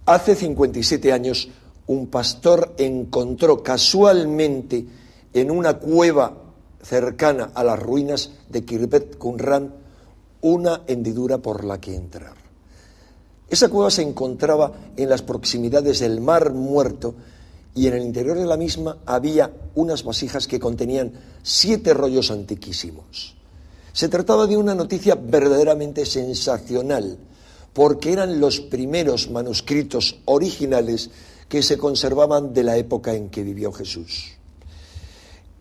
Hace 57 años, un pastor encontró casualmente en una cueva cercana a las ruinas de Khirbet Qumran una hendidura por la que entrar. Esa cueva se encontraba en las proximidades del Mar Muerto y en el interior de la misma había unas vasijas que contenían 7 rollos antiquísimos. Se trataba de una noticia verdaderamente sensacional, porque eran los primeros manuscritos originales que se conservaban de la época en que vivió Jesús.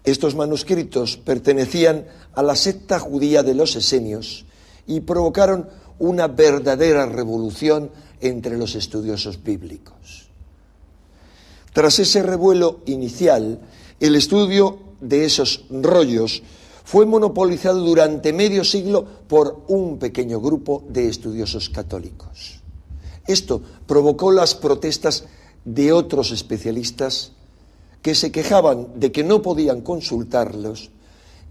Estos manuscritos pertenecían a la secta judía de los esenios y provocaron una verdadera revolución entre los estudiosos bíblicos. Tras ese revuelo inicial, el estudio de esos rollos fue monopolizado durante medio siglo por un pequeño grupo de estudiosos católicos. Esto provocó las protestas de otros especialistas que se quejaban de que no podían consultarlos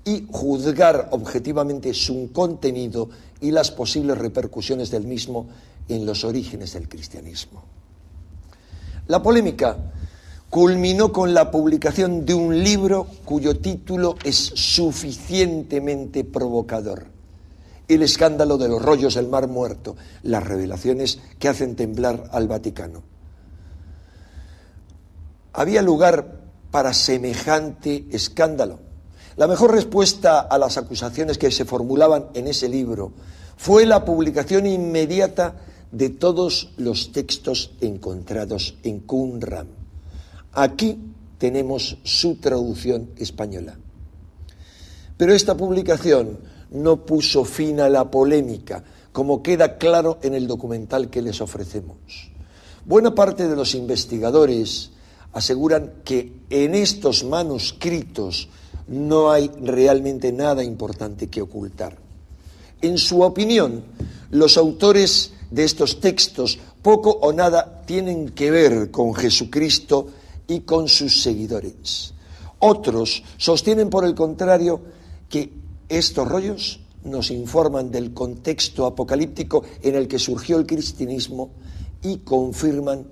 y juzgar objetivamente su contenido y las posibles repercusiones del mismo en los orígenes del cristianismo. La polémica culminó con la publicación de un libro cuyo título es suficientemente provocador: El escándalo de los rollos del Mar Muerto, las revelaciones que hacen temblar al Vaticano. ¿Había lugar para semejante escándalo? La mejor respuesta a las acusaciones que se formulaban en ese libro fue la publicación inmediata de todos los textos encontrados en Qumran. Aquí tenemos su traducción española. Pero esta publicación no puso fin a la polémica, como queda claro en el documental que les ofrecemos. Buena parte de los investigadores aseguran que en estos manuscritos no hay realmente nada importante que ocultar. En su opinión, los autores de estos textos poco o nada tienen que ver con Jesucristo y con sus seguidores. Otros sostienen, por el contrario, que estos rollos nos informan del contexto apocalíptico en el que surgió el cristianismo y confirman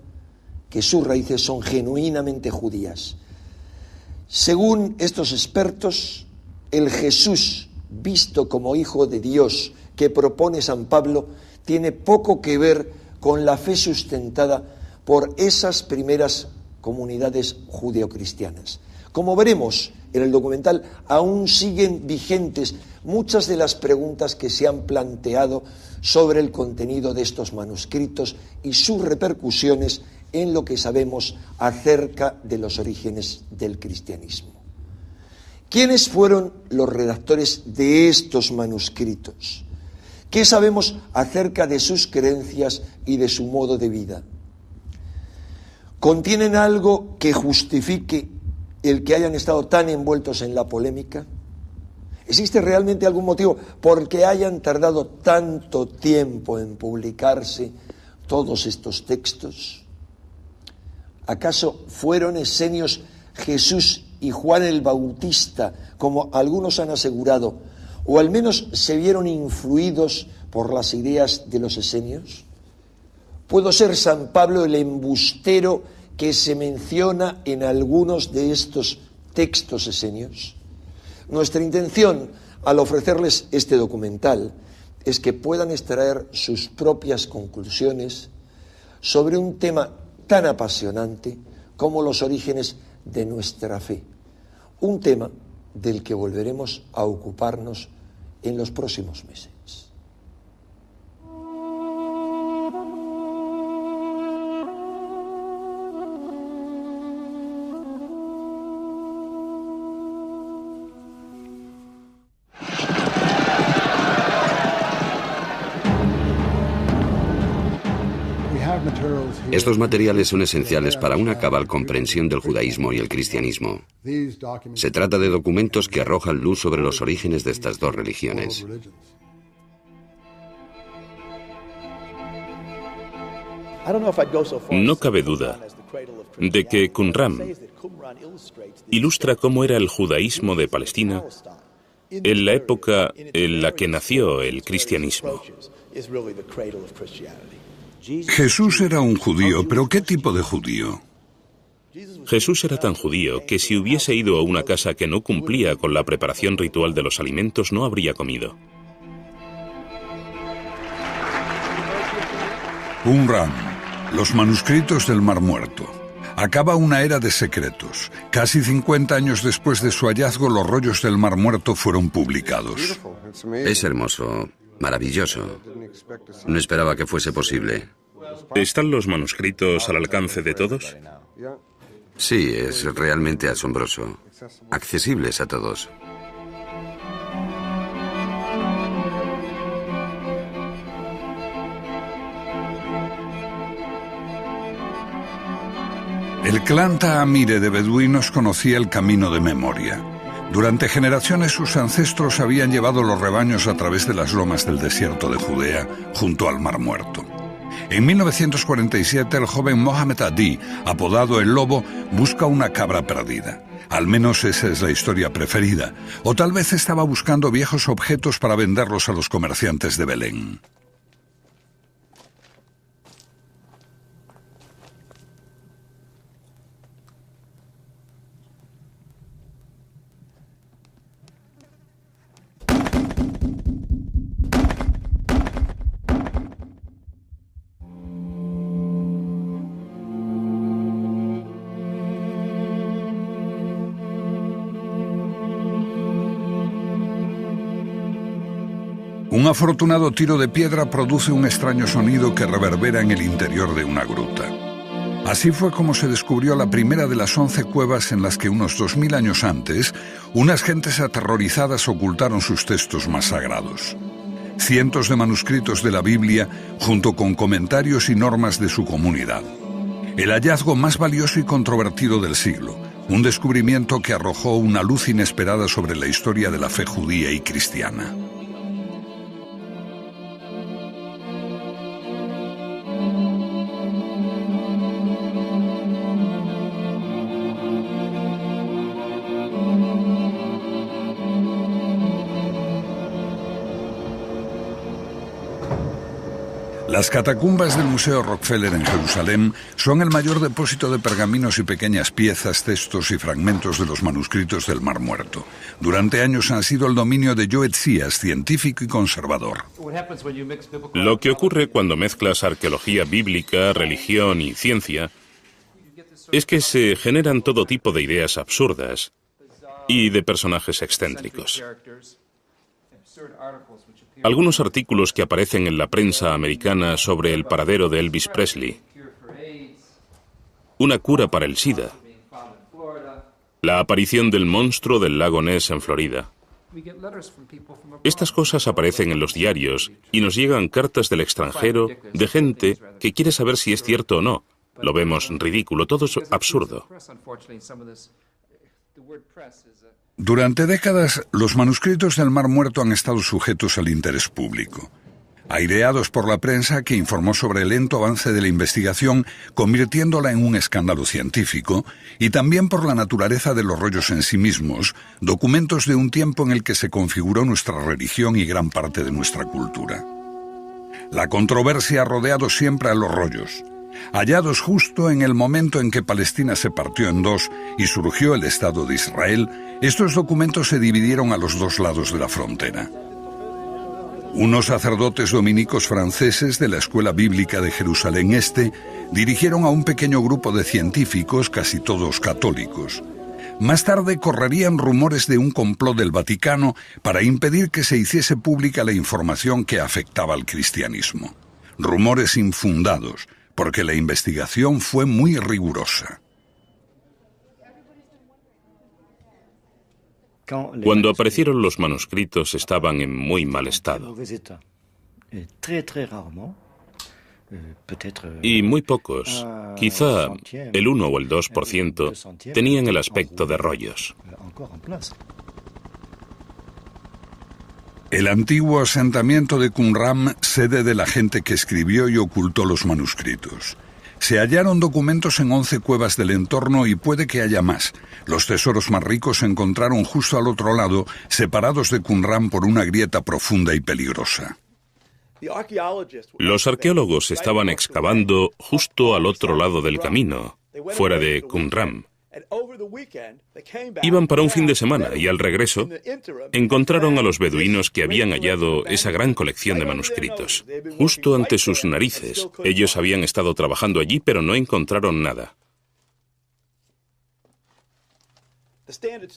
que sus raíces son genuinamente judías. Según estos expertos, el Jesús visto como Hijo de Dios que propone San Pablo tiene poco que ver con la fe sustentada por esas primeras comunidades judeocristianas. Como veremos en el documental, aún siguen vigentes muchas de las preguntas que se han planteado sobre el contenido de estos manuscritos y sus repercusiones en lo que sabemos acerca de los orígenes del cristianismo. ¿Quiénes fueron los redactores de estos manuscritos? ¿Qué sabemos acerca de sus creencias y de su modo de vida? ¿Contienen algo que justifique el que hayan estado tan envueltos en la polémica? ¿Existe realmente algún motivo por el que hayan tardado tanto tiempo en publicarse todos estos textos? ¿Acaso fueron esenios Jesús y Juan el Bautista, como algunos han asegurado, o al menos se vieron influidos por las ideas de los esenios? ¿Pudo ser San Pablo el embustero que se menciona en algunos de estos textos esenios? Nuestra intención al ofrecerles este documental es que puedan extraer sus propias conclusiones sobre un tema tan apasionante como los orígenes de nuestra fe, un tema del que volveremos a ocuparnos en los próximos meses. Estos materiales son esenciales para una cabal comprensión del judaísmo y el cristianismo. Se trata de documentos que arrojan luz sobre los orígenes de estas dos religiones. No cabe duda de que Qumran ilustra cómo era el judaísmo de Palestina en la época en la que nació el cristianismo. Jesús era un judío, pero ¿qué tipo de judío? Jesús era tan judío que si hubiese ido a una casa que no cumplía con la preparación ritual de los alimentos, no habría comido. Qumran, los manuscritos del Mar Muerto. Acaba una era de secretos. Casi 50 años después de su hallazgo, los rollos del Mar Muerto fueron publicados. Es hermoso, maravilloso. No esperaba que fuese posible. ¿Están los manuscritos al alcance de todos? Sí, es realmente asombroso. Accesibles a todos. El clan Taamire de beduinos conocía el camino de memoria. Durante generaciones sus ancestros habían llevado los rebaños a través de las lomas del desierto de Judea, junto al Mar Muerto. En 1947, el joven Mohamed Adi, apodado El Lobo, busca una cabra perdida. Al menos esa es la historia preferida. O tal vez estaba buscando viejos objetos para venderlos a los comerciantes de Belén. Un afortunado tiro de piedra produce un extraño sonido que reverbera en el interior de una gruta. Así fue como se descubrió la primera de las 11 cuevas en las que unos 2000 años antes, unas gentes aterrorizadas ocultaron sus textos más sagrados. Cientos de manuscritos de la Biblia, junto con comentarios y normas de su comunidad. El hallazgo más valioso y controvertido del siglo, un descubrimiento que arrojó una luz inesperada sobre la historia de la fe judía y cristiana. Las catacumbas del Museo Rockefeller en Jerusalén son el mayor depósito de pergaminos y pequeñas piezas, textos y fragmentos de los manuscritos del Mar Muerto. Durante años han sido el dominio de Joe Tzias, científico y conservador. Lo que ocurre cuando mezclas arqueología bíblica, religión y ciencia es que se generan todo tipo de ideas absurdas y de personajes excéntricos. Algunos artículos que aparecen en la prensa americana sobre el paradero de Elvis Presley, una cura para el SIDA, la aparición del monstruo del lago Ness en Florida. Estas cosas aparecen en los diarios y nos llegan cartas del extranjero de gente que quiere saber si es cierto o no. Lo vemos ridículo, todo es absurdo. Durante décadas, los manuscritos del Mar Muerto han estado sujetos al interés público. Aireados por la prensa que informó sobre el lento avance de la investigación, convirtiéndola en un escándalo científico, y también por la naturaleza de los rollos en sí mismos, documentos de un tiempo en el que se configuró nuestra religión y gran parte de nuestra cultura. La controversia ha rodeado siempre a los rollos. Hallados justo en el momento en que Palestina se partió en dos y surgió el Estado de Israel, estos documentos se dividieron a los dos lados de la frontera. Unos sacerdotes dominicos franceses de la Escuela Bíblica de Jerusalén Este dirigieron a un pequeño grupo de científicos, casi todos católicos. Más tarde correrían rumores de un complot del Vaticano para impedir que se hiciese pública la información que afectaba al cristianismo. Rumores infundados, porque la investigación fue muy rigurosa. Cuando aparecieron los manuscritos estaban en muy mal estado. Y muy pocos, quizá el 1 o el 2%, tenían el aspecto de rollos. El antiguo asentamiento de Qumran, sede de la gente que escribió y ocultó los manuscritos. Se hallaron documentos en 11 cuevas del entorno y puede que haya más. Los tesoros más ricos se encontraron justo al otro lado, separados de Qumran por una grieta profunda y peligrosa. Los arqueólogos estaban excavando justo al otro lado del camino, fuera de Qumran. Iban para un fin de semana y al regreso encontraron a los beduinos que habían hallado esa gran colección de manuscritos. Justo ante sus narices. Ellos habían estado trabajando allí, pero no encontraron nada.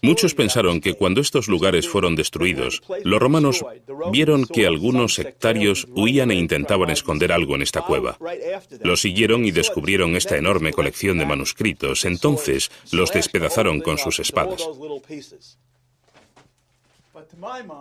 Muchos pensaron que cuando estos lugares fueron destruidos, los romanos vieron que algunos sectarios huían e intentaban esconder algo en esta cueva. Los siguieron y descubrieron esta enorme colección de manuscritos. Entonces los despedazaron con sus espadas.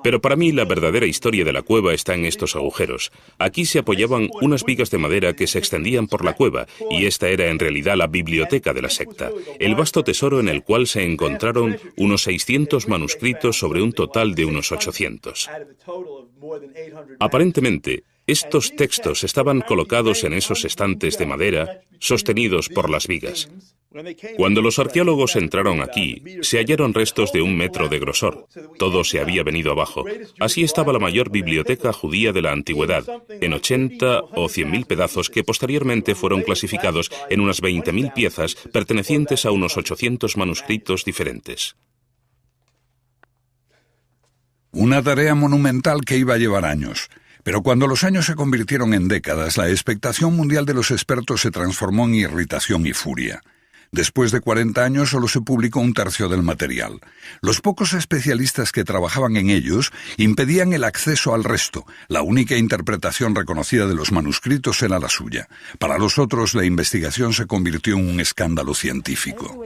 Pero para mí la verdadera historia de la cueva está en estos agujeros. Aquí se apoyaban unas vigas de madera que se extendían por la cueva, y esta era en realidad la biblioteca de la secta, el vasto tesoro en el cual se encontraron unos 600 manuscritos sobre un total de unos 800. Aparentemente, estos textos estaban colocados en esos estantes de madera, sostenidos por las vigas. Cuando los arqueólogos entraron aquí, se hallaron restos de 1 metro de grosor. Todo se había venido abajo. Así estaba la mayor biblioteca judía de la antigüedad, en 80 o 100.000 pedazos que posteriormente fueron clasificados en unas 20.000 piezas pertenecientes a unos 800 manuscritos diferentes. Una tarea monumental que iba a llevar años. Pero cuando los años se convirtieron en décadas, la expectación mundial de los expertos se transformó en irritación y furia. Después de 40 años solo se publicó 1/3 del material. Los pocos especialistas que trabajaban en ellos impedían el acceso al resto. La única interpretación reconocida de los manuscritos era la suya. Para los otros, la investigación se convirtió en un escándalo científico.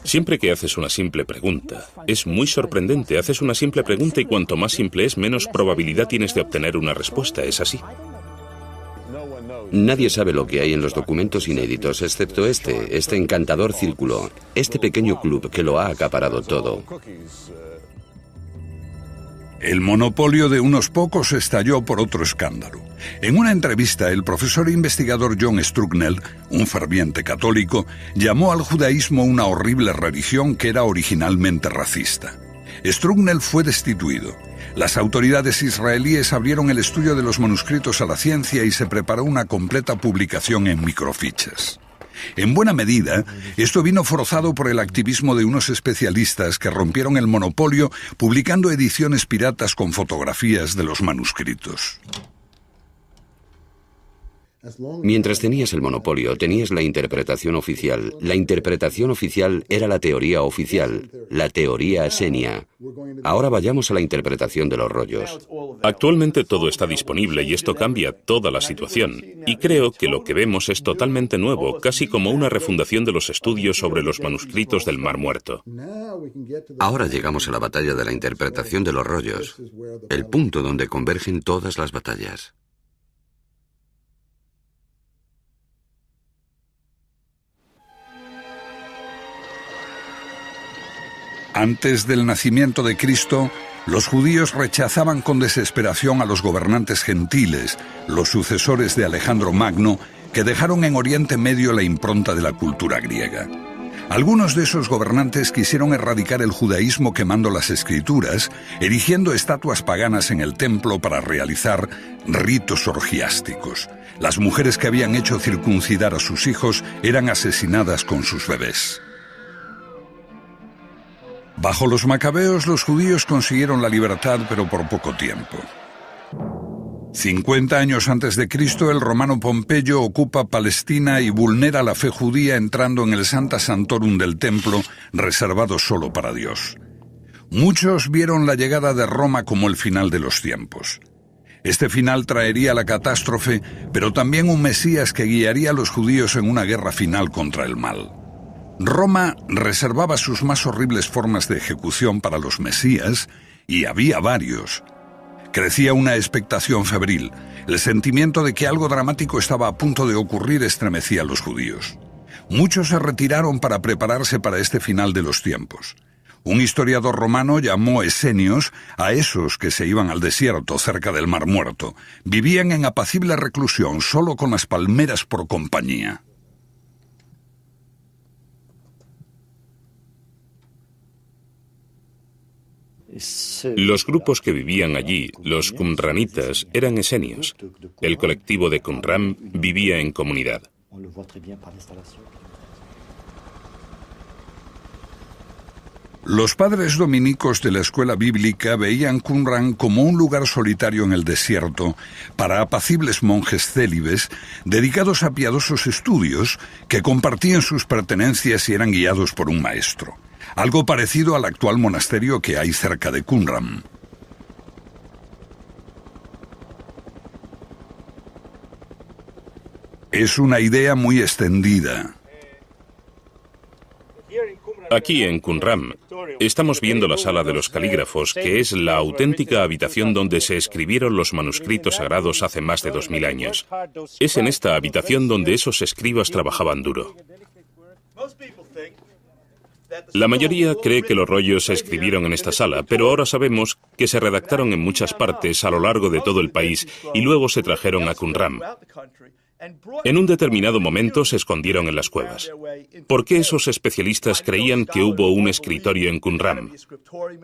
Siempre que haces una simple pregunta, es muy sorprendente. Haces una simple pregunta y cuanto más simple es, menos probabilidad tienes de obtener una respuesta. ¿Es así? Nadie sabe lo que hay en los documentos inéditos, excepto este encantador círculo, este pequeño club que lo ha acaparado todo. El monopolio de unos pocos estalló por otro escándalo. En una entrevista, el profesor e investigador John Strugnell, un ferviente católico, llamó al judaísmo una horrible religión que era originalmente racista. Strugnell fue destituido. Las autoridades israelíes abrieron el estudio de los manuscritos a la ciencia y se preparó una completa publicación en microfichas. En buena medida, esto vino forzado por el activismo de unos especialistas que rompieron el monopolio publicando ediciones piratas con fotografías de los manuscritos. Mientras tenías el monopolio, tenías la interpretación oficial. La interpretación oficial era la teoría oficial, la teoría Senia. Ahora vayamos a la interpretación de los rollos. Actualmente todo está disponible y esto cambia toda la situación. Y creo que lo que vemos es totalmente nuevo, casi como una refundación de los estudios sobre los manuscritos del Mar Muerto. Ahora llegamos a la batalla de la interpretación de los rollos, el punto donde convergen todas las batallas. Antes del nacimiento de Cristo, los judíos rechazaban con desesperación a los gobernantes gentiles, los sucesores de Alejandro Magno, que dejaron en Oriente Medio la impronta de la cultura griega. Algunos de esos gobernantes quisieron erradicar el judaísmo quemando las escrituras, erigiendo estatuas paganas en el templo para realizar ritos orgiásticos. Las mujeres que habían hecho circuncidar a sus hijos eran asesinadas con sus bebés. Bajo los macabeos, los judíos consiguieron la libertad, pero por poco tiempo. 50 años antes de Cristo, el romano Pompeyo ocupa Palestina y vulnera la fe judía entrando en el Sancta Sanctorum del templo, reservado solo para Dios. Muchos vieron la llegada de Roma como el final de los tiempos. Este final traería la catástrofe, pero también un Mesías que guiaría a los judíos en una guerra final contra el mal. Roma reservaba sus más horribles formas de ejecución para los mesías, y había varios. Crecía una expectación febril. El sentimiento de que algo dramático estaba a punto de ocurrir estremecía a los judíos. Muchos se retiraron para prepararse para este final de los tiempos. Un historiador romano llamó esenios a esos que se iban al desierto cerca del Mar Muerto. Vivían en apacible reclusión, solo con las palmeras por compañía. Los grupos que vivían allí, los qumranitas, eran esenios. El colectivo de Qumran vivía en comunidad. Los padres dominicos de la escuela bíblica veían Qumran como un lugar solitario en el desierto para apacibles monjes célibes dedicados a piadosos estudios que compartían sus pertenencias y eran guiados por un maestro. Algo parecido al actual monasterio que hay cerca de Qumran. Es una idea muy extendida. Aquí en Qumran estamos viendo la sala de los calígrafos, que es la auténtica habitación donde se escribieron los manuscritos sagrados hace más de 2000 años. Es en esta habitación donde esos escribas trabajaban duro. La mayoría cree que los rollos se escribieron en esta sala, pero ahora sabemos que se redactaron en muchas partes a lo largo de todo el país y luego se trajeron a Qumran. En un determinado momento se escondieron en las cuevas. ¿Por qué esos especialistas creían que hubo un escritorio en Qumran?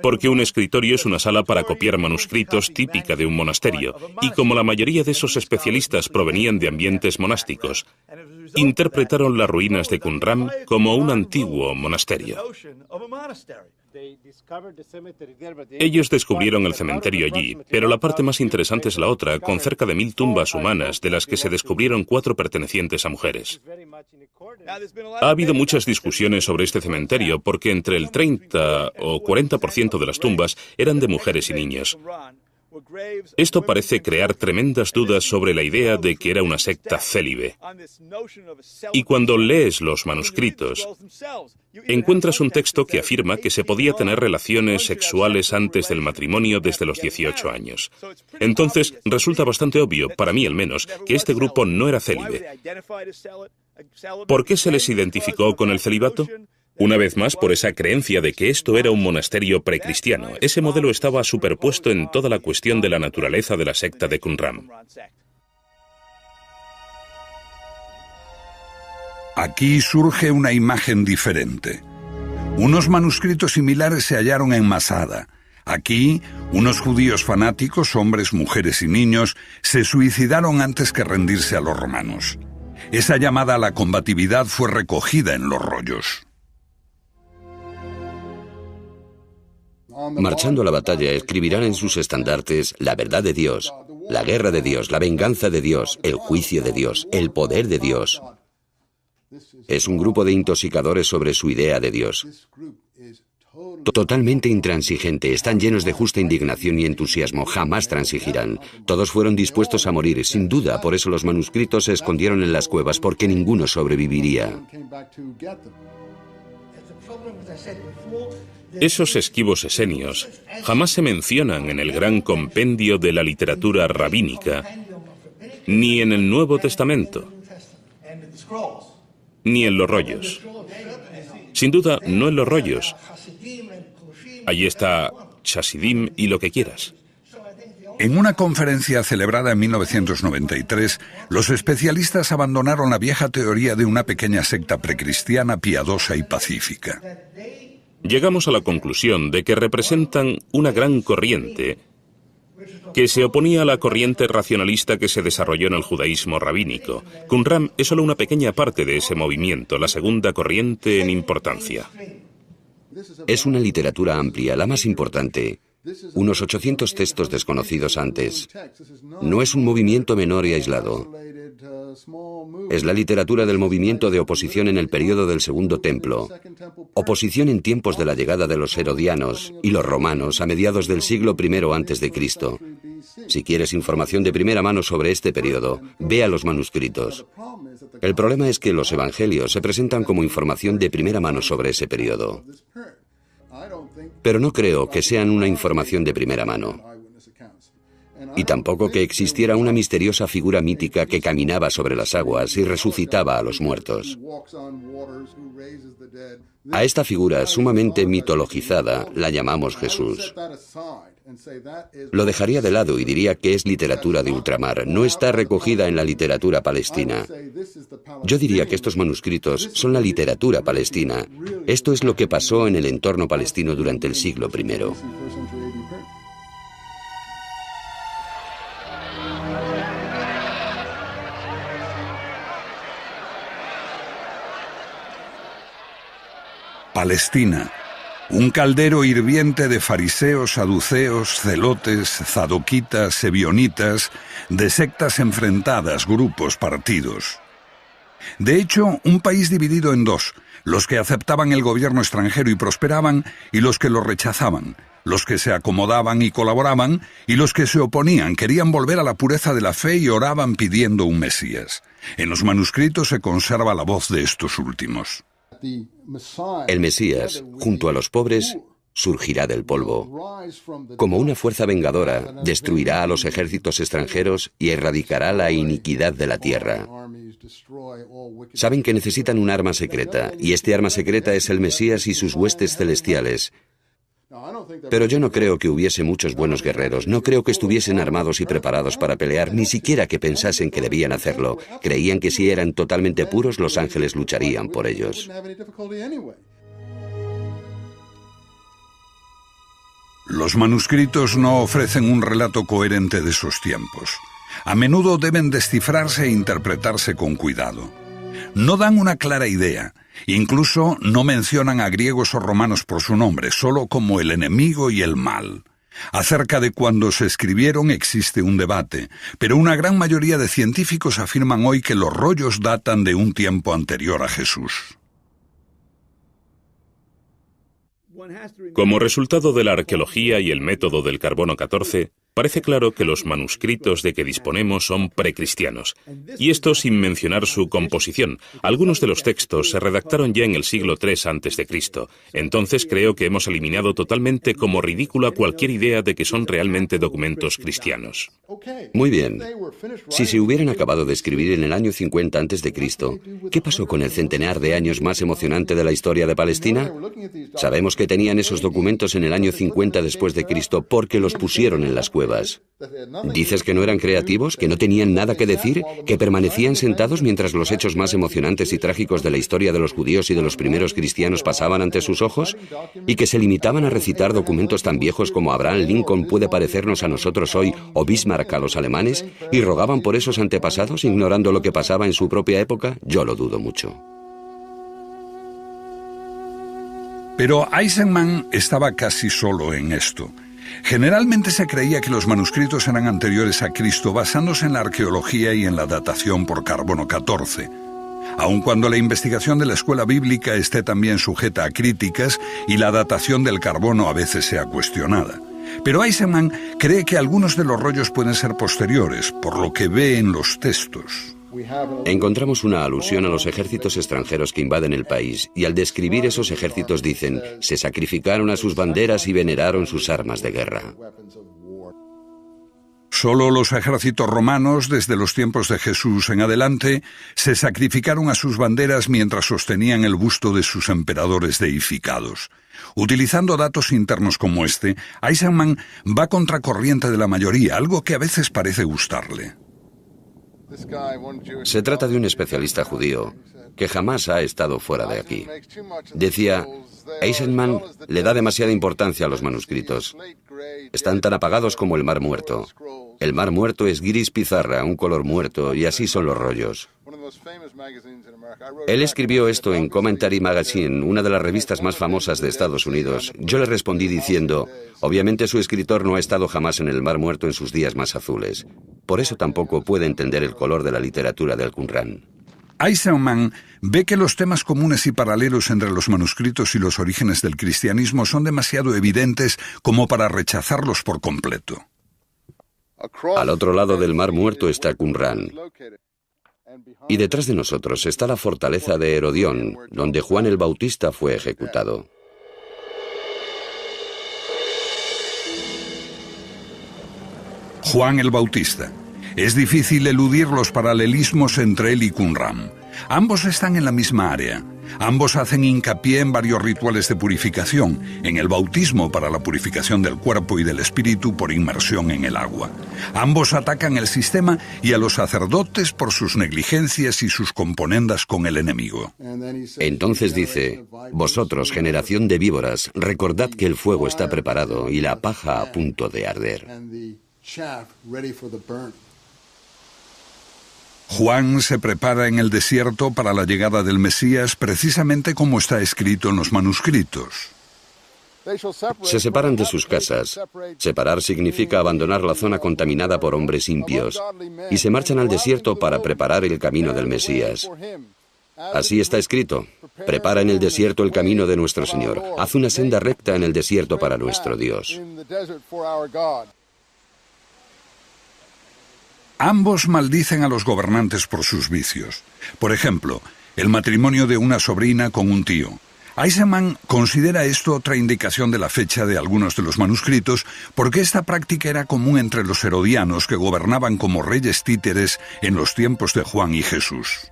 Porque un escritorio es una sala para copiar manuscritos típica de un monasterio, y como la mayoría de esos especialistas provenían de ambientes monásticos, interpretaron las ruinas de Qumran como un antiguo monasterio. Ellos descubrieron el cementerio allí, pero la parte más interesante es la otra, con cerca de 1000 tumbas humanas, de las que se descubrieron 4 pertenecientes a mujeres. Ha habido muchas discusiones sobre este cementerio, porque entre el 30 o 40% de las tumbas eran de mujeres y niños. Esto parece crear tremendas dudas sobre la idea de que era una secta célibe. Y cuando lees los manuscritos, encuentras un texto que afirma que se podía tener relaciones sexuales antes del matrimonio desde los 18 años. Entonces, resulta bastante obvio, para mí al menos, que este grupo no era célibe. ¿Por qué se les identificó con el celibato? Una vez más, por esa creencia de que esto era un monasterio precristiano. Ese modelo estaba superpuesto en toda la cuestión de la naturaleza de la secta de Qumran. Aquí surge una imagen diferente. Unos manuscritos similares se hallaron en Masada. Aquí, unos judíos fanáticos, hombres, mujeres y niños, se suicidaron antes que rendirse a los romanos. Esa llamada a la combatividad fue recogida en los rollos. Marchando a la batalla, escribirán en sus estandartes la verdad de Dios, la guerra de Dios, la venganza de Dios, el juicio de Dios, el poder de Dios. Es un grupo de intoxicadores sobre su idea de Dios. Totalmente intransigente, están llenos de justa indignación y entusiasmo, jamás transigirán. Todos fueron dispuestos a morir, sin duda, por eso los manuscritos se escondieron en las cuevas, porque ninguno sobreviviría. Esos esquivos esenios jamás se mencionan en el gran compendio de la literatura rabínica, ni en el Nuevo Testamento, ni en los rollos. Sin duda, no en los rollos. Allí está Chasidim y lo que quieras. En una conferencia celebrada en 1993, los especialistas abandonaron la vieja teoría de una pequeña secta precristiana piadosa y pacífica. Llegamos a la conclusión de que representan una gran corriente que se oponía a la corriente racionalista que se desarrolló en el judaísmo rabínico. Qumran es solo una pequeña parte de ese movimiento, la segunda corriente en importancia. Es una literatura amplia, la más importante. Unos 800 textos desconocidos antes. No es un movimiento menor y aislado. Es la literatura del movimiento de oposición en el período del Segundo Templo, oposición en tiempos de la llegada de los herodianos y los romanos a mediados del siglo I a.C. Si quieres información de primera mano sobre este período, ve a los manuscritos. El problema es que los evangelios se presentan como información de primera mano sobre ese período. Pero no creo que sean una información de primera mano. Y tampoco que existiera una misteriosa figura mítica que caminaba sobre las aguas y resucitaba a los muertos. A esta figura sumamente mitologizada la llamamos Jesús. Lo dejaría de lado y diría que es literatura de ultramar, no está recogida en la literatura palestina. Yo diría que estos manuscritos son la literatura palestina. Esto es lo que pasó en el entorno palestino durante el siglo I. Palestina, un caldero hirviente de fariseos, saduceos, celotes, zadoquitas, ebionitas, de sectas enfrentadas, grupos, partidos. De hecho, un país dividido en dos, los que aceptaban el gobierno extranjero y prosperaban, y los que lo rechazaban, los que se acomodaban y colaboraban, y los que se oponían, querían volver a la pureza de la fe y oraban pidiendo un Mesías. En los manuscritos se conserva la voz de estos últimos. El Mesías, junto a los pobres, surgirá del polvo. Como una fuerza vengadora, destruirá a los ejércitos extranjeros y erradicará la iniquidad de la tierra. Saben que necesitan un arma secreta, y este arma secreta es el Mesías y sus huestes celestiales. Pero yo no creo que hubiese muchos buenos guerreros, no creo que estuviesen armados y preparados para pelear, ni siquiera que pensasen que debían hacerlo. Creían que si eran totalmente puros, los ángeles lucharían por ellos. Los manuscritos no ofrecen un relato coherente de esos tiempos. A menudo deben descifrarse e interpretarse con cuidado. No dan una clara idea. Incluso no mencionan a griegos o romanos por su nombre, solo como el enemigo y el mal. Acerca de cuándo se escribieron existe un debate, pero una gran mayoría de científicos afirman hoy que los rollos datan de un tiempo anterior a Jesús. Como resultado de la arqueología y el método del carbono 14, parece claro que los manuscritos de que disponemos son precristianos, y esto sin mencionar su composición. Algunos de los textos se redactaron ya en el siglo III a.C., entonces creo que hemos eliminado totalmente como ridícula cualquier idea de que son realmente documentos cristianos. Muy bien. Si se hubieran acabado de escribir en el año 50 a.C., ¿qué pasó con el centenar de años más emocionante de la historia de Palestina? Sabemos que tenían esos documentos en el año 50 después de Cristo porque los pusieron en las cuevas. ¿Dices que no eran creativos, que no tenían nada que decir, que permanecían sentados mientras los hechos más emocionantes y trágicos de la historia de los judíos y de los primeros cristianos pasaban ante sus ojos? ¿Y que se limitaban a recitar documentos tan viejos como Abraham Lincoln puede parecernos a nosotros hoy o Bismarck a los alemanes? ¿Y rogaban por esos antepasados, ignorando lo que pasaba en su propia época? Yo lo dudo mucho. Pero Eisenman estaba casi solo en esto. Generalmente se creía que los manuscritos eran anteriores a Cristo basándose en la arqueología y en la datación por carbono 14. Aun cuando la investigación de la escuela bíblica esté también sujeta a críticas y la datación del carbono a veces sea cuestionada. Pero Eisenman cree que algunos de los rollos pueden ser posteriores, por lo que ve en los textos. Encontramos una alusión a los ejércitos extranjeros que invaden el país, y al describir esos ejércitos dicen, se sacrificaron a sus banderas y veneraron sus armas de guerra. Solo los ejércitos romanos, desde los tiempos de Jesús en adelante, se sacrificaron a sus banderas mientras sostenían el busto de sus emperadores deificados. Utilizando datos internos como este, Eisenman va contracorriente de la mayoría, algo que a veces parece gustarle. Se trata de un especialista judío que jamás ha estado fuera de aquí. Decía, Eisenman le da demasiada importancia a los manuscritos. Están tan apagados como el Mar Muerto. El Mar Muerto es gris pizarra, un color muerto, y así son los rollos. Él escribió esto en Commentary Magazine, una de las revistas más famosas de Estados Unidos. Yo le respondí diciendo, obviamente su escritor no ha estado jamás en el Mar Muerto en sus días más azules. Por eso tampoco puede entender el color de la literatura del Qumran. Eisenman ve que los temas comunes y paralelos entre los manuscritos y los orígenes del cristianismo son demasiado evidentes como para rechazarlos por completo. Al otro lado del Mar Muerto está Qumran. Y detrás de nosotros está la fortaleza de Herodión, donde Juan el Bautista fue ejecutado. Juan el Bautista. Es difícil eludir los paralelismos entre él y Qumran. Ambos están en la misma área. Ambos hacen hincapié en varios rituales de purificación, en el bautismo para la purificación del cuerpo y del espíritu por inmersión en el agua. Ambos atacan el sistema y a los sacerdotes por sus negligencias y sus componendas con el enemigo. Entonces dice, vosotros, generación de víboras, recordad que el fuego está preparado y la paja a punto de arder. Juan se prepara en el desierto para la llegada del Mesías, precisamente como está escrito en los manuscritos. Se separan de sus casas. Separar significa abandonar la zona contaminada por hombres impios, y se marchan al desierto para preparar el camino del Mesías. Así está escrito: prepara en el desierto el camino de nuestro Señor. Haz una senda recta en el desierto para nuestro Dios. Ambos maldicen a los gobernantes por sus vicios. Por ejemplo, el matrimonio de una sobrina con un tío. Eisenman considera esto otra indicación de la fecha de algunos de los manuscritos, porque esta práctica era común entre los herodianos, que gobernaban como reyes títeres en los tiempos de Juan y Jesús.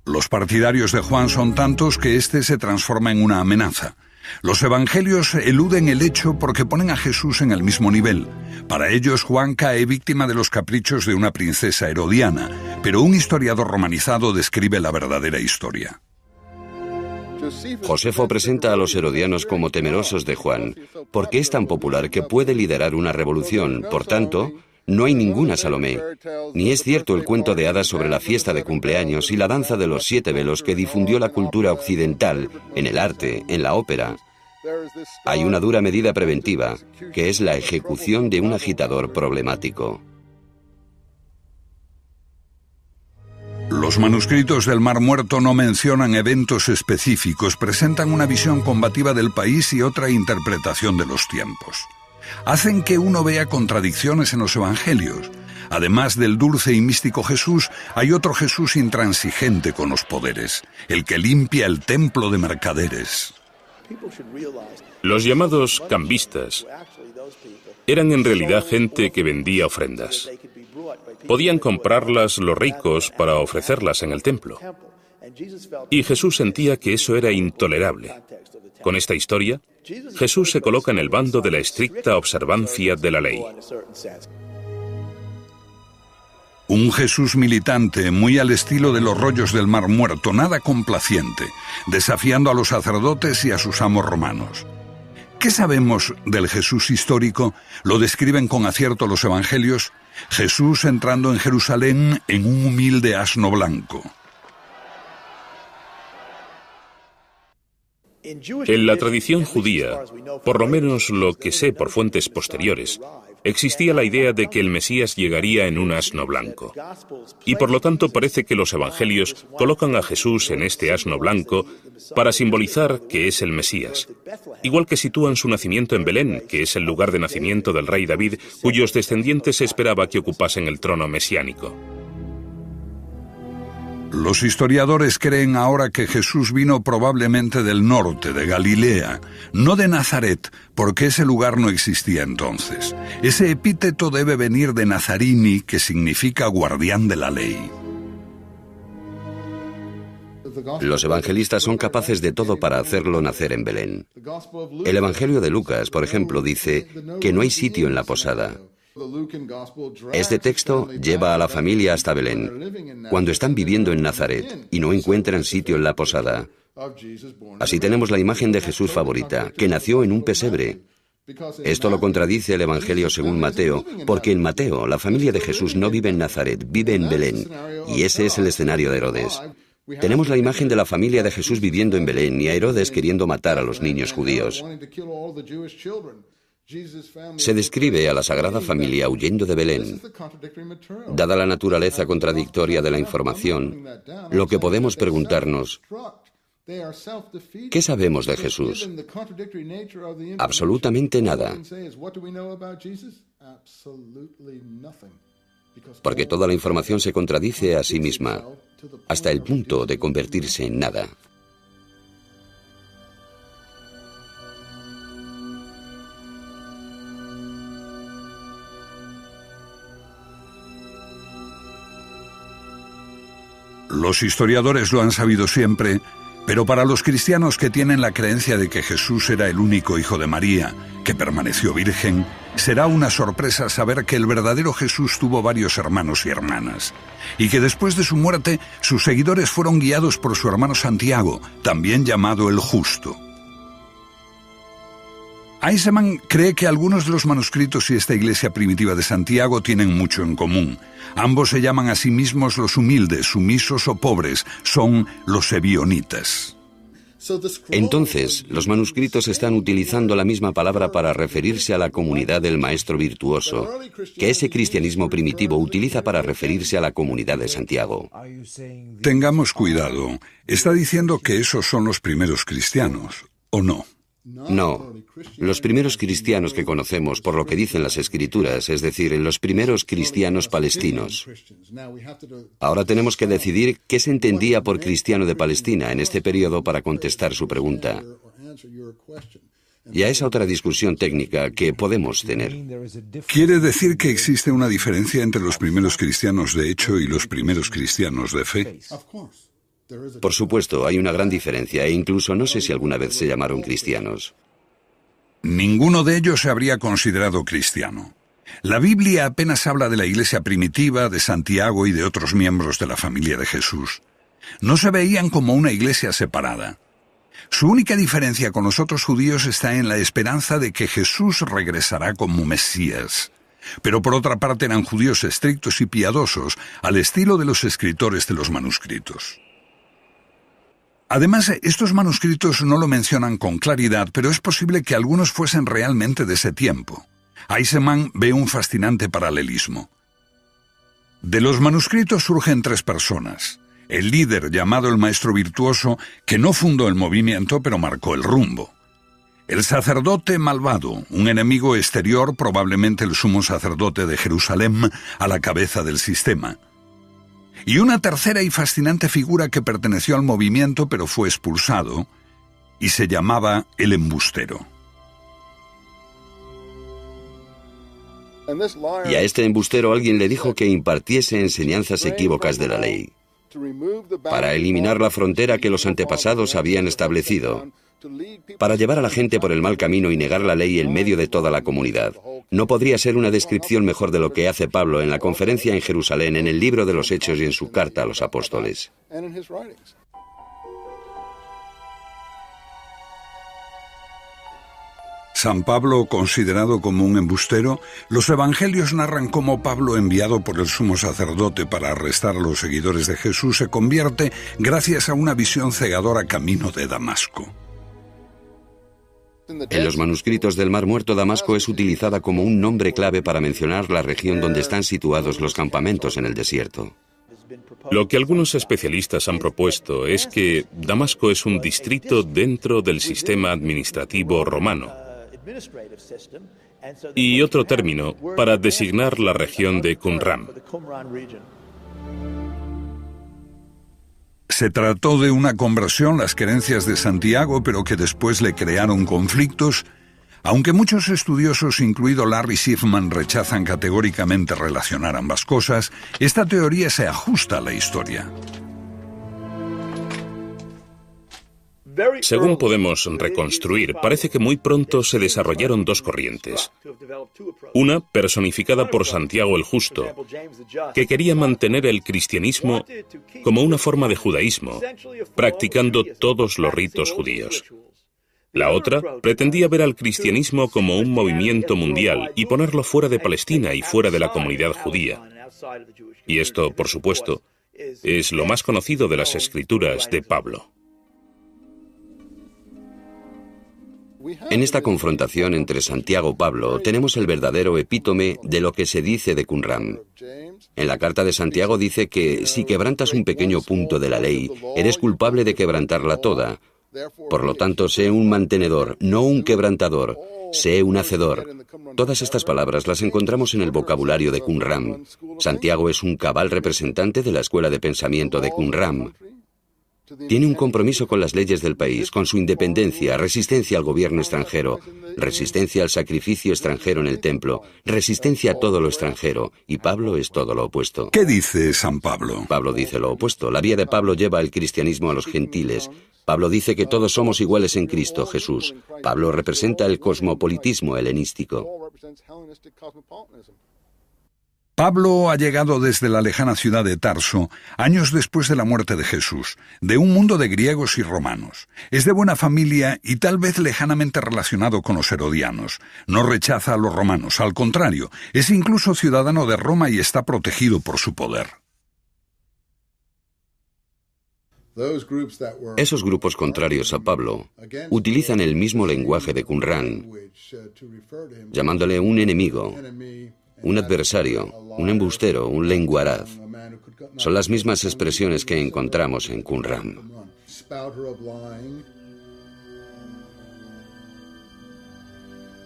Los partidarios de Juan son tantos que éste se transforma en una amenaza. Los evangelios eluden el hecho porque ponen a Jesús en el mismo nivel. Para ellos, Juan cae víctima de los caprichos de una princesa herodiana, pero un historiador romanizado describe la verdadera historia. Josefo presenta a los herodianos como temerosos de Juan, porque es tan popular que puede liderar una revolución. Por tanto, no hay ninguna Salomé, ni es cierto el cuento de hadas sobre la fiesta de cumpleaños y la danza de los 7 velos que difundió la cultura occidental en el arte, en la ópera. Hay una dura medida preventiva, que es la ejecución de un agitador problemático. Los manuscritos del Mar Muerto no mencionan eventos específicos, presentan una visión combativa del país y otra interpretación de los tiempos. Hacen que uno vea contradicciones en los evangelios. Además del dulce y místico Jesús, hay otro Jesús intransigente con los poderes, el que limpia el templo de mercaderes. Los llamados cambistas eran en realidad gente que vendía ofrendas. Podían comprarlas los ricos para ofrecerlas en el templo. Y Jesús sentía que eso era intolerable. Con esta historia, Jesús se coloca en el bando de la estricta observancia de la ley. Un Jesús militante, muy al estilo de los rollos del Mar Muerto, nada complaciente, desafiando a los sacerdotes y a sus amos romanos. ¿Qué sabemos del Jesús histórico? Lo describen con acierto los evangelios. Jesús entrando en Jerusalén en un humilde asno blanco. En la tradición judía, por lo menos lo que sé por fuentes posteriores, existía la idea de que el Mesías llegaría en un asno blanco. Y por lo tanto parece que los evangelios colocan a Jesús en este asno blanco para simbolizar que es el Mesías. Igual que sitúan su nacimiento en Belén, que es el lugar de nacimiento del rey David, cuyos descendientes se esperaba que ocupasen el trono mesiánico. Los historiadores creen ahora que Jesús vino probablemente del norte, de Galilea, no de Nazaret, porque ese lugar no existía entonces. Ese epíteto debe venir de Nazarini, que significa guardián de la ley. Los evangelistas son capaces de todo para hacerlo nacer en Belén. El Evangelio de Lucas, por ejemplo, dice que no hay sitio en la posada. Este texto lleva a la familia hasta Belén, cuando están viviendo en Nazaret y no encuentran sitio en la posada. Así tenemos la imagen de Jesús favorita, que nació en un pesebre. Esto lo contradice el Evangelio según Mateo, porque en Mateo la familia de Jesús no vive en Nazaret, vive en Belén, y ese es el escenario de Herodes. Tenemos la imagen de la familia de Jesús viviendo en Belén y a Herodes queriendo matar a los niños judíos. Se describe a la Sagrada Familia huyendo de Belén. Dada la naturaleza contradictoria de la información, lo que podemos preguntarnos, ¿qué sabemos de Jesús? Absolutamente nada. Porque toda la información se contradice a sí misma, hasta el punto de convertirse en nada. Los historiadores lo han sabido siempre, pero para los cristianos que tienen la creencia de que Jesús era el único hijo de María, que permaneció virgen, será una sorpresa saber que el verdadero Jesús tuvo varios hermanos y hermanas, y que después de su muerte, sus seguidores fueron guiados por su hermano Santiago, también llamado el Justo. Eisenman cree que algunos de los manuscritos y esta iglesia primitiva de Santiago tienen mucho en común. Ambos se llaman a sí mismos los humildes, sumisos o pobres. Son los ebionitas. Entonces, los manuscritos están utilizando la misma palabra para referirse a la comunidad del maestro virtuoso, que ese cristianismo primitivo utiliza para referirse a la comunidad de Santiago. Tengamos cuidado. ¿Está diciendo que esos son los primeros cristianos, o no? No, los primeros cristianos que conocemos por lo que dicen las Escrituras, es decir, los primeros cristianos palestinos. Ahora tenemos que decidir qué se entendía por cristiano de Palestina en este periodo para contestar su pregunta. Ya es otra discusión técnica que podemos tener. ¿Quiere decir que existe una diferencia entre los primeros cristianos de hecho y los primeros cristianos de fe? Por supuesto, hay una gran diferencia e incluso no sé si alguna vez se llamaron cristianos. Ninguno de ellos se habría considerado cristiano. La Biblia apenas habla de la iglesia primitiva, de Santiago y de otros miembros de la familia de Jesús. No se veían como una iglesia separada. Su única diferencia con los otros judíos está en la esperanza de que Jesús regresará como Mesías. Pero por otra parte eran judíos estrictos y piadosos, al estilo de los escritores de los manuscritos. Además, estos manuscritos no lo mencionan con claridad, pero es posible que algunos fuesen realmente de ese tiempo. Eisenman ve un fascinante paralelismo. De los manuscritos surgen tres personas. El líder, llamado el maestro virtuoso, que no fundó el movimiento, pero marcó el rumbo. El sacerdote malvado, un enemigo exterior, probablemente el sumo sacerdote de Jerusalén, a la cabeza del sistema. Y una tercera y fascinante figura que perteneció al movimiento pero fue expulsado, y se llamaba el embustero. Y a este embustero alguien le dijo que impartiese enseñanzas equívocas de la ley, para eliminar la frontera que los antepasados habían establecido, para llevar a la gente por el mal camino y negar la ley en medio de toda la comunidad. No podría ser una descripción mejor de lo que hace Pablo en la conferencia en Jerusalén, en el libro de los Hechos y en su carta a los apóstoles. San Pablo, considerado como un embustero, los evangelios narran cómo Pablo, enviado por el sumo sacerdote para arrestar a los seguidores de Jesús, se convierte gracias a una visión cegadora camino de Damasco. En los manuscritos del Mar Muerto, Damasco es utilizada como un nombre clave para mencionar la región donde están situados los campamentos en el desierto. Lo que algunos especialistas han propuesto es que Damasco es un distrito dentro del sistema administrativo romano y otro término para designar la región de Qumran. Se trató de una conversión, las creencias de Santiago, pero que después le crearon conflictos, aunque muchos estudiosos, incluido Larry Schiffman, rechazan categóricamente relacionar ambas cosas. Esta teoría se ajusta a la historia. Según podemos reconstruir, parece que muy pronto se desarrollaron dos corrientes. Una, personificada por Santiago el Justo, que quería mantener el cristianismo como una forma de judaísmo, practicando todos los ritos judíos. La otra pretendía ver al cristianismo como un movimiento mundial y ponerlo fuera de Palestina y fuera de la comunidad judía. Y esto, por supuesto, es lo más conocido de las escrituras de Pablo. En esta confrontación entre Santiago y Pablo tenemos el verdadero epítome de lo que se dice de Qumran. En la carta de Santiago dice que si quebrantas un pequeño punto de la ley, eres culpable de quebrantarla toda. Por lo tanto, sé un mantenedor, no un quebrantador. Sé un hacedor. Todas estas palabras las encontramos en el vocabulario de Qumran. Santiago es un cabal representante de la escuela de pensamiento de Qumran. Tiene un compromiso con las leyes del país, con su independencia, resistencia al gobierno extranjero, resistencia al sacrificio extranjero en el templo, resistencia a todo lo extranjero, y Pablo es todo lo opuesto. ¿Qué dice San Pablo? Pablo dice lo opuesto. La vía de Pablo lleva el cristianismo a los gentiles. Pablo dice que todos somos iguales en Cristo Jesús. Pablo representa el cosmopolitismo helenístico. Pablo ha llegado desde la lejana ciudad de Tarso, años después de la muerte de Jesús, de un mundo de griegos y romanos. Es de buena familia y tal vez lejanamente relacionado con los herodianos. No rechaza a los romanos, al contrario, es incluso ciudadano de Roma y está protegido por su poder. Esos grupos contrarios a Pablo utilizan el mismo lenguaje de Qumran, llamándole un enemigo, un adversario, un embustero, un lenguaraz. Son las mismas expresiones que encontramos en Qumran.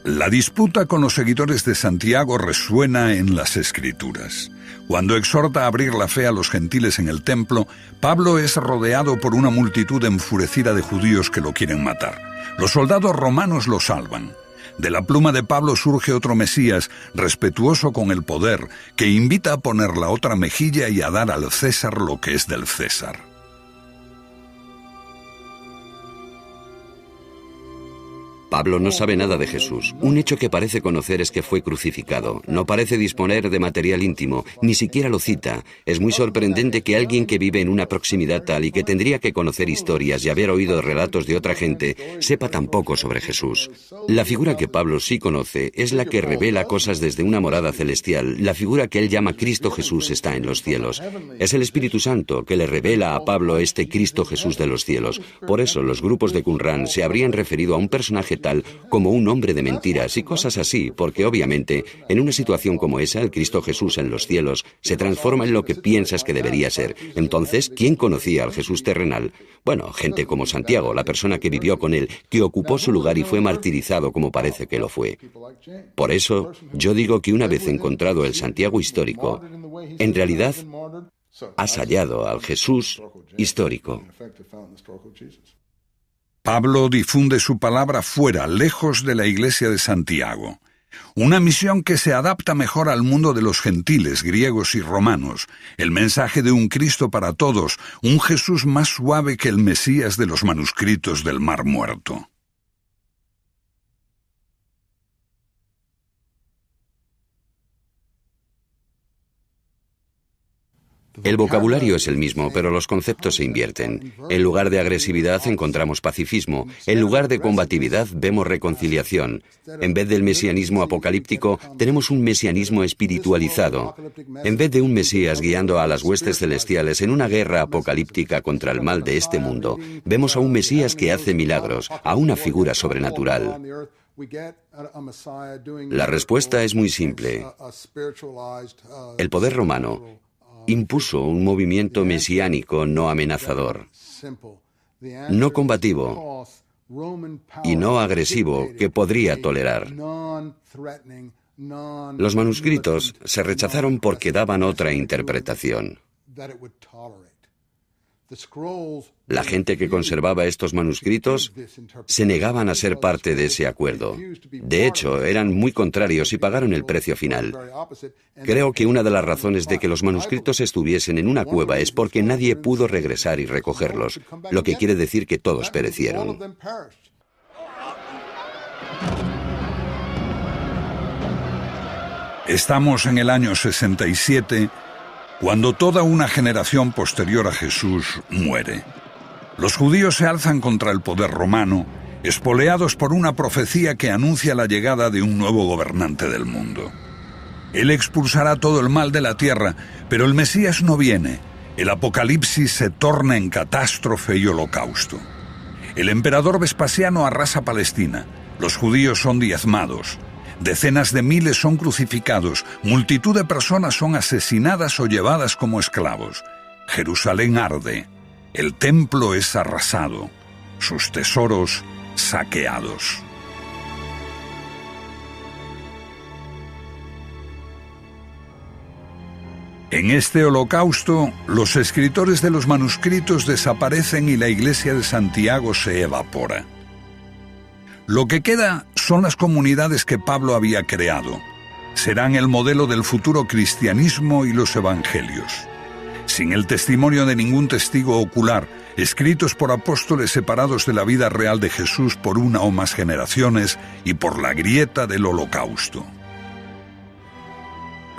La disputa con los seguidores de Santiago resuena en las Escrituras. Cuando exhorta a abrir la fe a los gentiles en el templo, Pablo es rodeado por una multitud enfurecida de judíos que lo quieren matar. Los soldados romanos lo salvan. De la pluma de Pablo surge otro Mesías, respetuoso con el poder, que invita a poner la otra mejilla y a dar al César lo que es del César. Pablo no sabe nada de Jesús. Un hecho que parece conocer es que fue crucificado. No parece disponer de material íntimo, ni siquiera lo cita. Es muy sorprendente que alguien que vive en una proximidad tal y que tendría que conocer historias y haber oído relatos de otra gente, sepa tan poco sobre Jesús. La figura que Pablo sí conoce es la que revela cosas desde una morada celestial. La figura que él llama Cristo Jesús está en los cielos. Es el Espíritu Santo que le revela a Pablo este Cristo Jesús de los cielos. Por eso los grupos de Qumran se habrían referido a un personaje tal como un hombre de mentiras y cosas así, porque obviamente en una situación como esa el Cristo Jesús en los cielos se transforma en lo que piensas que debería ser. Entonces, ¿quién conocía al Jesús terrenal? Bueno, gente como Santiago, la persona que vivió con él, que ocupó su lugar y fue martirizado como parece que lo fue. Por eso, yo digo que una vez encontrado el Santiago histórico, en realidad has hallado al Jesús histórico. Pablo difunde su palabra fuera, lejos de la iglesia de Santiago. Una misión que se adapta mejor al mundo de los gentiles, griegos y romanos. El mensaje de un Cristo para todos, un Jesús más suave que el Mesías de los manuscritos del Mar Muerto. El vocabulario es el mismo, pero los conceptos se invierten. En lugar de agresividad encontramos pacifismo. En lugar de combatividad vemos reconciliación. En vez del mesianismo apocalíptico, tenemos un mesianismo espiritualizado. En vez de un Mesías guiando a las huestes celestiales en una guerra apocalíptica contra el mal de este mundo, vemos a un Mesías que hace milagros, a una figura sobrenatural. La respuesta es muy simple. El poder romano impuso un movimiento mesiánico no amenazador, no combativo y no agresivo que podría tolerar. Los manuscritos se rechazaron porque daban otra interpretación. La gente que conservaba estos manuscritos se negaban a ser parte de ese acuerdo. De hecho, eran muy contrarios y pagaron el precio final. Creo que una de las razones de que los manuscritos estuviesen en una cueva es porque nadie pudo regresar y recogerlos, lo que quiere decir que todos perecieron. Estamos en el año 67, cuando toda una generación posterior a Jesús muere. Los judíos se alzan contra el poder romano, espoleados por una profecía que anuncia la llegada de un nuevo gobernante del mundo. Él expulsará todo el mal de la tierra, pero el Mesías no viene. El apocalipsis se torna en catástrofe y holocausto. El emperador Vespasiano arrasa Palestina. Los judíos son diezmados. Decenas de miles son crucificados, multitud de personas son asesinadas o llevadas como esclavos. Jerusalén arde, el templo es arrasado, sus tesoros saqueados. En este holocausto, los escritores de los manuscritos desaparecen y la iglesia de Santiago se evapora. Lo que queda son las comunidades que Pablo había creado. Serán el modelo del futuro cristianismo y los evangelios. Sin el testimonio de ningún testigo ocular, escritos por apóstoles separados de la vida real de Jesús por una o más generaciones y por la grieta del holocausto.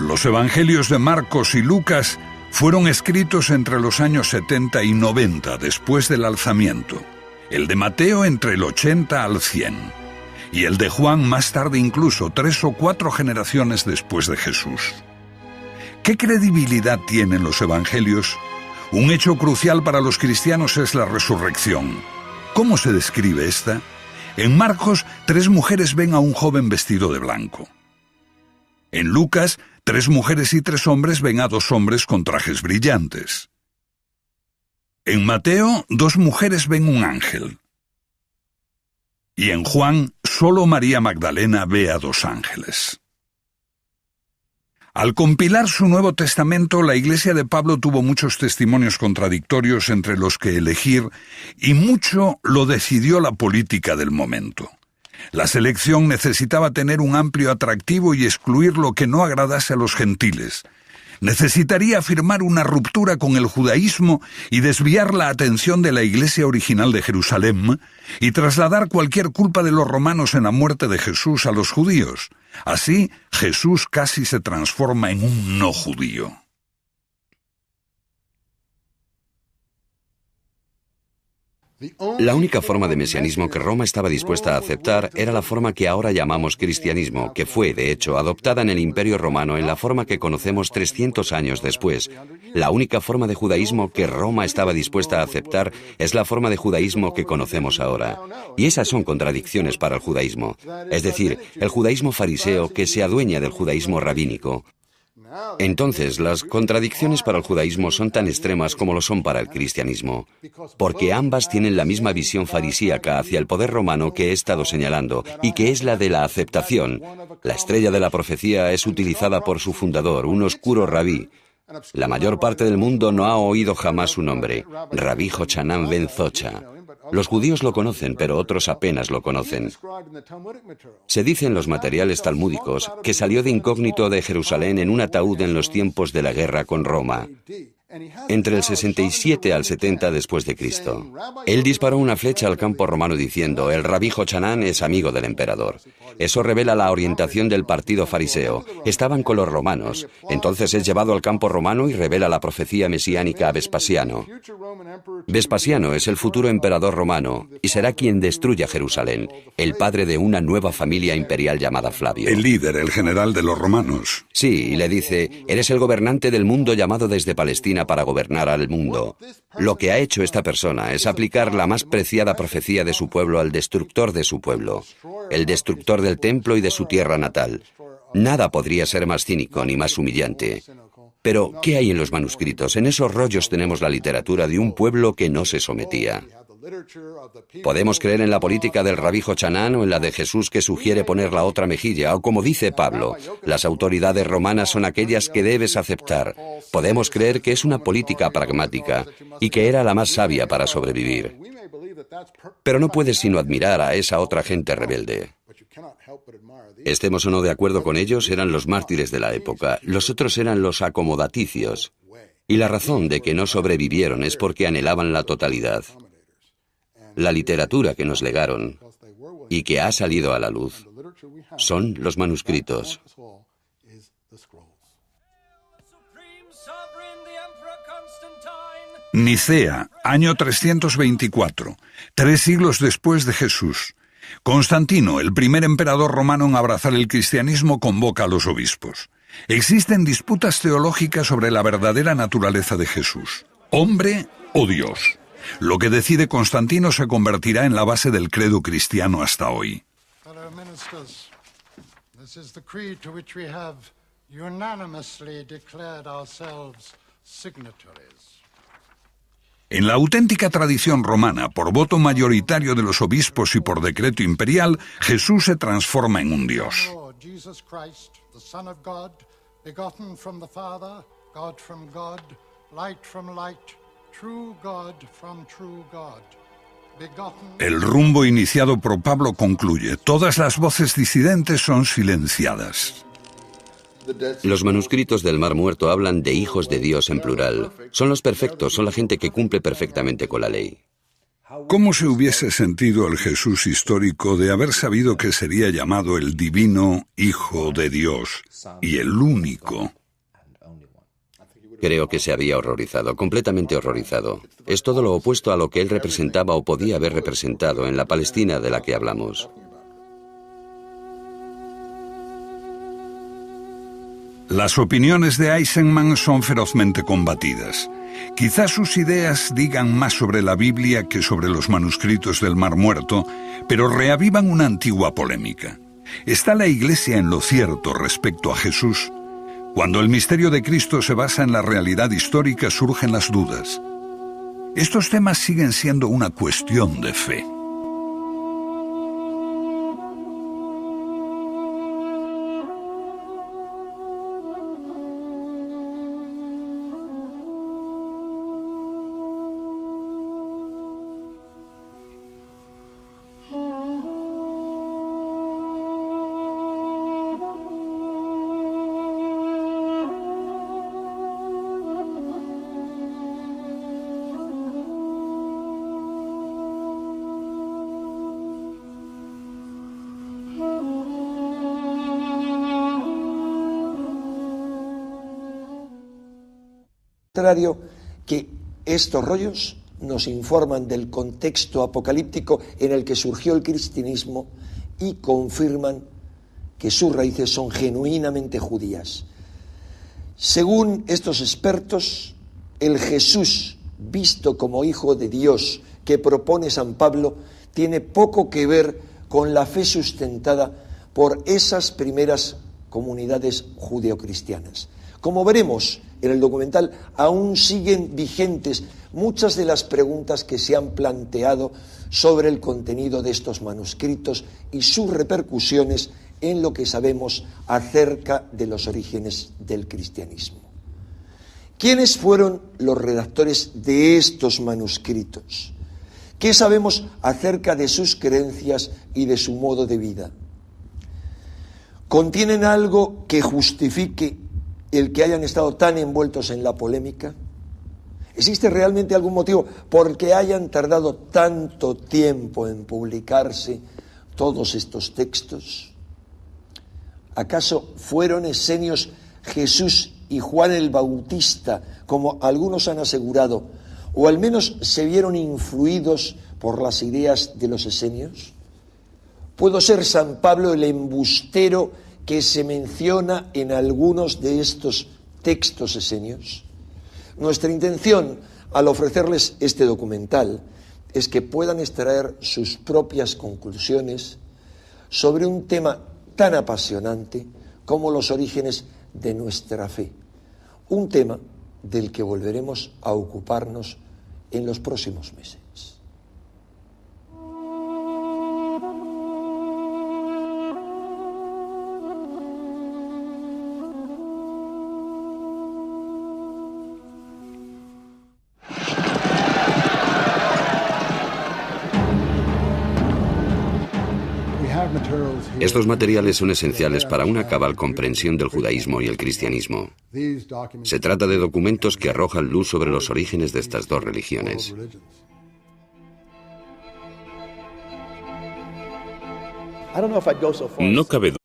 Los evangelios de Marcos y Lucas fueron escritos entre los años 70 y 90 después del alzamiento, el de Mateo entre el 80 al 100, y el de Juan más tarde incluso 3 o 4 generaciones después de Jesús. ¿Qué credibilidad tienen los evangelios? Un hecho crucial para los cristianos es la resurrección. ¿Cómo se describe esta? En Marcos, 3 mujeres ven a un joven vestido de blanco. En Lucas, 3 mujeres y 3 hombres ven a 2 hombres con trajes brillantes. En Mateo, 2 mujeres ven un ángel. Y en Juan, solo María Magdalena ve a 2 ángeles. Al compilar su Nuevo Testamento, la Iglesia de Pablo tuvo muchos testimonios contradictorios entre los que elegir, y mucho lo decidió la política del momento. La selección necesitaba tener un amplio atractivo y excluir lo que no agradase a los gentiles. Necesitaría afirmar una ruptura con el judaísmo y desviar la atención de la Iglesia original de Jerusalén y trasladar cualquier culpa de los romanos en la muerte de Jesús a los judíos. Así, Jesús casi se transforma en un no judío. La única forma de mesianismo que Roma estaba dispuesta a aceptar era la forma que ahora llamamos cristianismo, que fue, de hecho, adoptada en el Imperio Romano en la forma que conocemos 300 años después. La única forma de judaísmo que Roma estaba dispuesta a aceptar es la forma de judaísmo que conocemos ahora. Y esas son contradicciones para el judaísmo. Es decir, el judaísmo fariseo que se adueña del judaísmo rabínico. Entonces, las contradicciones para el judaísmo son tan extremas como lo son para el cristianismo, porque ambas tienen la misma visión farisíaca hacia el poder romano que he estado señalando, y que es la de la aceptación. La estrella de la profecía es utilizada por su fundador, un oscuro rabí. La mayor parte del mundo no ha oído jamás su nombre, Rabí Jochanan ben Zocha. Los judíos lo conocen, pero otros apenas lo conocen. Se dice en los materiales talmúdicos que salió de incógnito de Jerusalén en un ataúd en los tiempos de la guerra con Roma, entre el 67 al 70 después de Cristo. Él disparó una flecha al campo romano diciendo: el rabí Jochanan es amigo del emperador. Eso revela la orientación del partido fariseo. Estaban con los romanos. Entonces es llevado al campo romano y revela la profecía mesiánica a Vespasiano. Vespasiano es el futuro emperador romano y será quien destruya Jerusalén, el padre de una nueva familia imperial llamada Flavio. El líder, el general de los romanos. Sí, y le dice: eres el gobernante del mundo llamado desde Palestina para gobernar al mundo. Lo que ha hecho esta persona es aplicar la más preciada profecía de su pueblo al destructor de su pueblo, el destructor del templo y de su tierra natal. Nada podría ser más cínico ni más humillante. Pero, ¿qué hay en los manuscritos? En esos rollos tenemos la literatura de un pueblo que no se sometía. Podemos creer en la política del rabí Jochanan o en la de Jesús que sugiere poner la otra mejilla, o como dice Pablo, las autoridades romanas son aquellas que debes aceptar. Podemos creer que es una política pragmática y que era la más sabia para sobrevivir. Pero no puedes sino admirar a esa otra gente rebelde. Estemos o no de acuerdo con ellos, eran los mártires de la época. Los otros eran los acomodaticios. Y la razón de que no sobrevivieron es porque anhelaban la totalidad. La literatura que nos legaron y que ha salido a la luz son los manuscritos. Nicea, año 324, 3 siglos después de Jesús. Constantino, el primer emperador romano en abrazar el cristianismo, convoca a los obispos. Existen disputas teológicas sobre la verdadera naturaleza de Jesús, hombre o Dios. Lo que decide Constantino se convertirá en la base del credo cristiano hasta hoy. En la auténtica tradición romana, por voto mayoritario de los obispos y por decreto imperial, Jesús se transforma en un Dios. El rumbo iniciado por Pablo concluye: todas las voces disidentes son silenciadas. Los manuscritos del Mar Muerto hablan de hijos de Dios en plural. Son los perfectos, son la gente que cumple perfectamente con la ley. ¿Cómo se hubiese sentido el Jesús histórico de haber sabido que sería llamado el divino Hijo de Dios y el único? Creo que se había horrorizado, completamente horrorizado. Es todo lo opuesto a lo que él representaba o podía haber representado en la Palestina de la que hablamos. Las opiniones de Eisenman son ferozmente combatidas. Quizás sus ideas digan más sobre la Biblia que sobre los manuscritos del Mar Muerto, pero reavivan una antigua polémica. ¿Está la Iglesia en lo cierto respecto a Jesús? Cuando el misterio de Cristo se basa en la realidad histórica, surgen las dudas. Estos temas siguen siendo una cuestión de fe. Contrario, que estos rollos nos informan del contexto apocalíptico en el que surgió el cristianismo y confirman que sus raíces son genuinamente judías. Según estos expertos, el Jesús visto como Hijo de Dios que propone San Pablo tiene poco que ver con la fe sustentada por esas primeras comunidades judeocristianas. Como veremos en el documental, aún siguen vigentes muchas de las preguntas que se han planteado sobre el contenido de estos manuscritos y sus repercusiones en lo que sabemos acerca de los orígenes del cristianismo. ¿Quiénes fueron los redactores de estos manuscritos? ¿Qué sabemos acerca de sus creencias y de su modo de vida? ¿Contienen algo que justifique el que hayan estado tan envueltos en la polémica? ¿Existe realmente algún motivo por el que hayan tardado tanto tiempo en publicarse todos estos textos? ¿Acaso fueron esenios Jesús y Juan el Bautista, como algunos han asegurado, o al menos se vieron influidos por las ideas de los esenios? ¿Pudo ser San Pablo el embustero que se menciona en algunos de estos textos esenios? Nuestra intención al ofrecerles este documental es que puedan extraer sus propias conclusiones sobre un tema tan apasionante como los orígenes de nuestra fe, un tema del que volveremos a ocuparnos en los próximos meses. Estos materiales son esenciales para una cabal comprensión del judaísmo y el cristianismo. Se trata de documentos que arrojan luz sobre los orígenes de estas dos religiones. No cabe duda.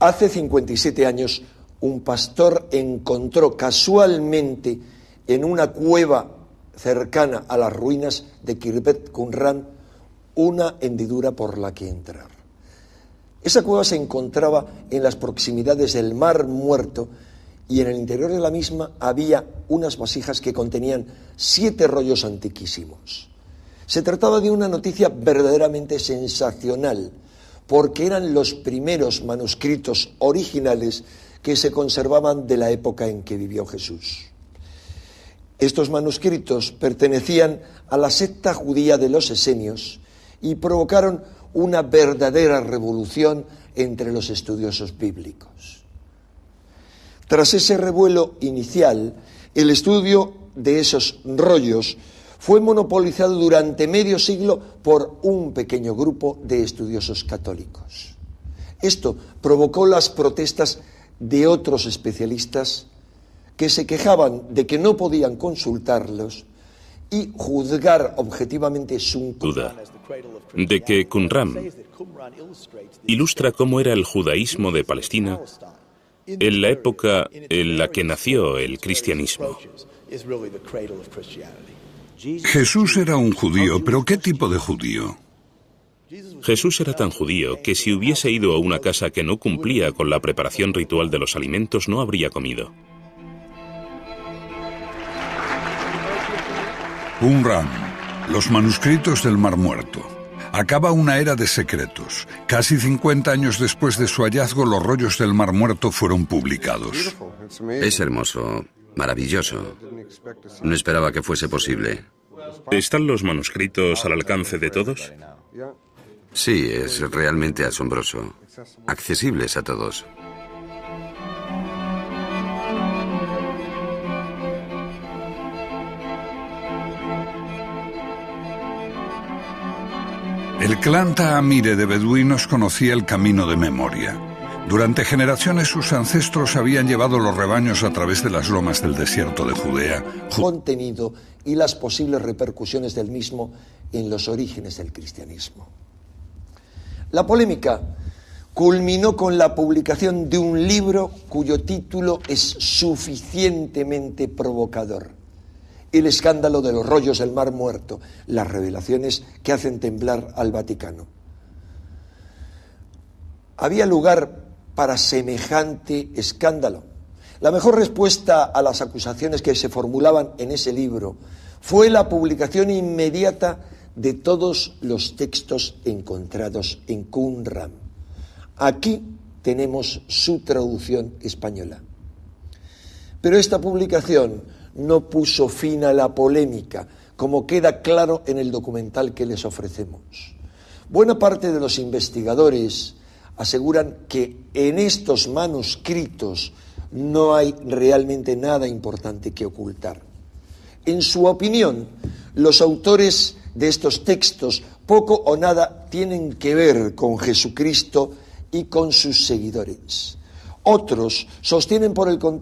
Hace 57 años, un pastor encontró casualmente en una cueva cercana a las ruinas de Kirbet Qumran una hendidura por la que entrar. Esa cueva se encontraba en las proximidades del Mar Muerto y en el interior de la misma había unas vasijas que contenían 7 rollos antiquísimos. Se trataba de una noticia verdaderamente sensacional, porque eran los primeros manuscritos originales que se conservaban de la época en que vivió Jesús. Estos manuscritos pertenecían a la secta judía de los esenios y provocaron una verdadera revolución entre los estudiosos bíblicos. Tras ese revuelo inicial, el estudio de esos rollos fue monopolizado durante medio siglo por un pequeño grupo de estudiosos católicos. Esto provocó las protestas de otros especialistas que se quejaban de que no podían consultarlos y juzgar objetivamente su duda de que Qumran ilustra cómo era el judaísmo de Palestina en la época en la que nació el cristianismo. Jesús era un judío, pero ¿qué tipo de judío? Jesús era tan judío que si hubiese ido a una casa que no cumplía con la preparación ritual de los alimentos, no habría comido. Qumran, los manuscritos del Mar Muerto. Acaba una era de secretos. Casi 50 años después de su hallazgo, los rollos del Mar Muerto fueron publicados. Es hermoso, maravilloso. No esperaba que fuese posible. ¿Están los manuscritos al alcance de todos? Sí, es realmente asombroso. Accesibles a todos. El clan Taamire de beduinos conocía el camino de memoria. Durante generaciones sus ancestros habían llevado los rebaños a través de las lomas del desierto de Judea. Contenido y las posibles repercusiones del mismo en los orígenes del cristianismo. La polémica culminó con la publicación de un libro cuyo título es suficientemente provocador: El escándalo de los rollos del Mar Muerto, las revelaciones que hacen temblar al Vaticano. ¿Había lugar para semejante escándalo? La mejor respuesta a las acusaciones que se formulaban en ese libro fue la publicación inmediata de todos los textos encontrados en Qumran. Aquí tenemos su traducción española. Pero esta publicación no puso fin a la polémica, como queda claro en el documental que les ofrecemos. Buena parte de los investigadores aseguran que en estos manuscritos no hay realmente nada importante que ocultar. En su opinión, los autores de estos textos poco o nada tienen que ver con Jesucristo y con sus seguidores. Otros sostienen, por el contrario,